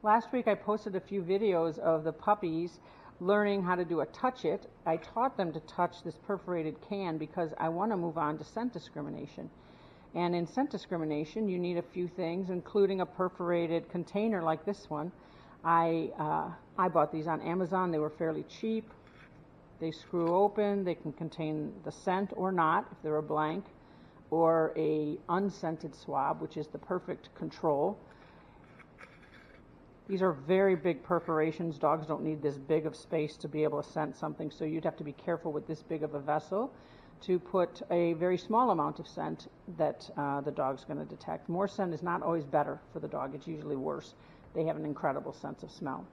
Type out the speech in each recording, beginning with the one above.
Last week I posted a few videos of the puppies learning how to do a touch it. I taught them to touch this perforated can because I want to move on to scent discrimination. And in scent discrimination, you need a few things, including a perforated container like this one. I bought these on Amazon. They were fairly cheap. They screw open. They can contain the scent or not, if they're a blank, or a unscented swab, which is the perfect control. These are very big perforations. Dogs don't need this big of space to be able to scent something, so you'd have to be careful with this big of a vessel to put a very small amount of scent that the dog's going to detect. More scent is not always better for the dog. It's usually worse. They have an incredible sense of smell.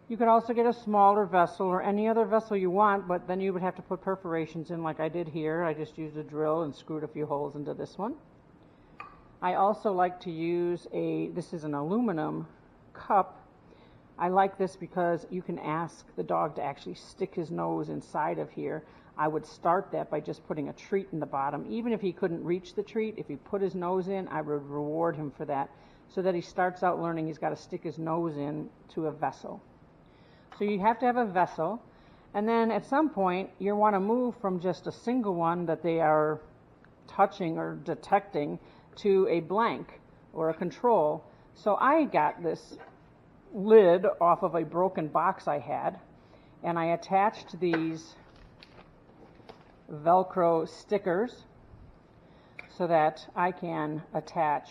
You could also get a smaller vessel or any other vessel you want, but then you would have to put perforations in like I did here. I just used a drill and screwed a few holes into this one. I also like to use this is an aluminum cup. I like this because you can ask the dog to actually stick his nose inside of here. I would start that by just putting a treat in the bottom. Even if he couldn't reach the treat, if he put his nose in, I would reward him for that, so that he starts out learning he's got to stick his nose in to a vessel. So you have to have a vessel, and then at some point you want to move from just a single one that they are touching or detecting to a blank or a control. So I got this lid off of a broken box I had, and I attached these Velcro stickers so that I can attach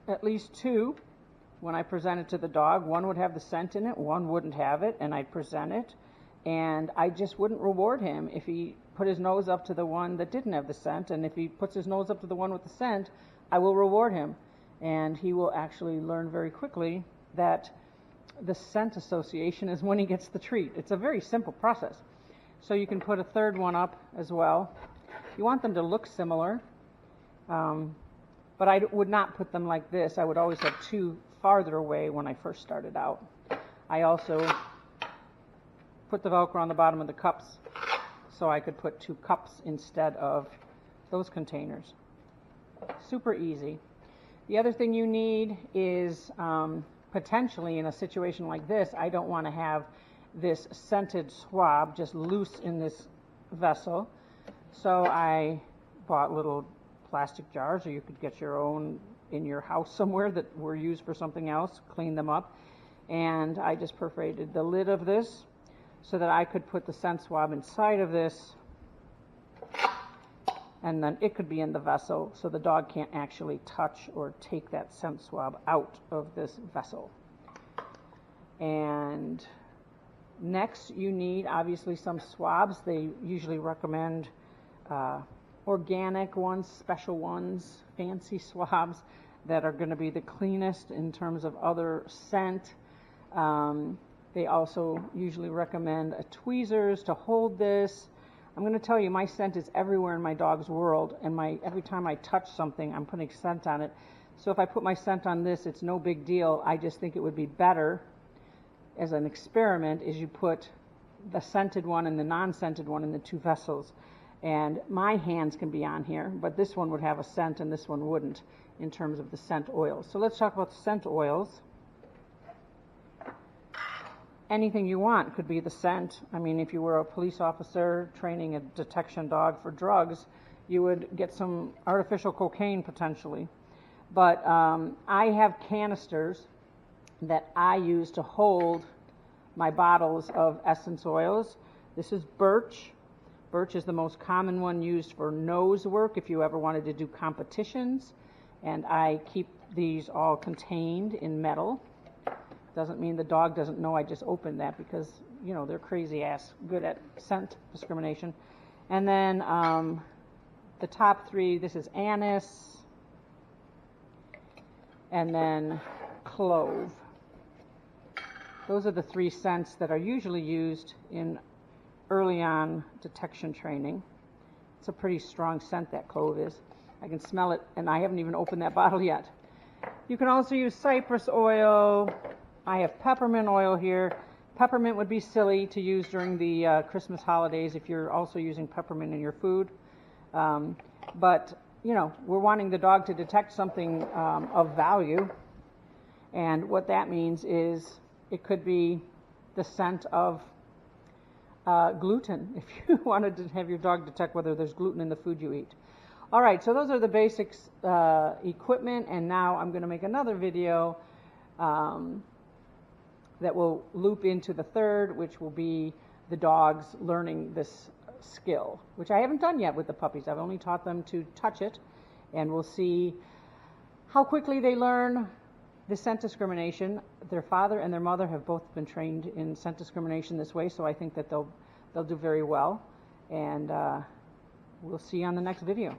at least two when I present it to the dog. One would have the scent in it, one wouldn't have it, and I'd present it, and I just wouldn't reward him if he put his nose up to the one that didn't have the scent, and if he puts his nose up to the one with the scent, I will reward him, and he will actually learn very quickly that the scent association is when he gets the treat. It's a very simple process. So you can put a third one up as well. You want them to look similar, but I would not put them like this. I would always have two farther away when I first started out. I also put the Velcro on the bottom of the cups so I could put two cups instead of those containers. Super easy. The other thing you need is potentially in a situation like this, I don't want to have this scented swab just loose in this vessel. So I bought little plastic jars, or you could get your own in your house somewhere that were used for something else, clean them up. And I just perforated the lid of this so that I could put the scent swab inside of this, and then it could be in the vessel so the dog can't actually touch or take that scent swab out of this vessel. And next you need obviously some swabs. They usually recommend organic ones, special ones, fancy swabs that are going to be the cleanest in terms of other scent. They also usually recommend tweezers to hold this. I'm going to tell you, my scent is everywhere in my dog's world, and every time I touch something, I'm putting scent on it. So if I put my scent on this, it's no big deal. I just think it would be better as an experiment is you put the scented one and the non-scented one in the two vessels. And my hands can be on here, but this one would have a scent and this one wouldn't in terms of the scent oils. So let's talk about scent oils. Anything you want could be the scent. I mean, if you were a police officer training a detection dog for drugs, you would get some artificial cocaine potentially. But I have canisters that I use to hold my bottles of essence oils. This is birch. Birch is the most common one used for nose work if you ever wanted to do competitions. And I keep these all contained in metal. Doesn't mean the dog doesn't know I just opened that, because, you know, they're crazy ass good at scent discrimination. And then the top three, this is anise, and then clove. Those are the three scents that are usually used in early on detection training. It's a pretty strong scent, that clove is. I can smell it, and I haven't even opened that bottle yet. You can also use cypress oil. I have peppermint oil here. Peppermint would be silly to use during the Christmas holidays if you're also using peppermint in your food. But you know, we're wanting the dog to detect something of value. And what that means is it could be the scent of gluten, if you wanted to have your dog detect whether there's gluten in the food you eat. All right, so those are the basics equipment, and now I'm going to make another video that will loop into the third, which will be the dogs learning this skill, which I haven't done yet with the puppies. I've only taught them to touch it, and we'll see how quickly they learn the scent discrimination. Their father and their mother have both been trained in scent discrimination this way, so I think that they'll do very well, and we'll see you on the next video.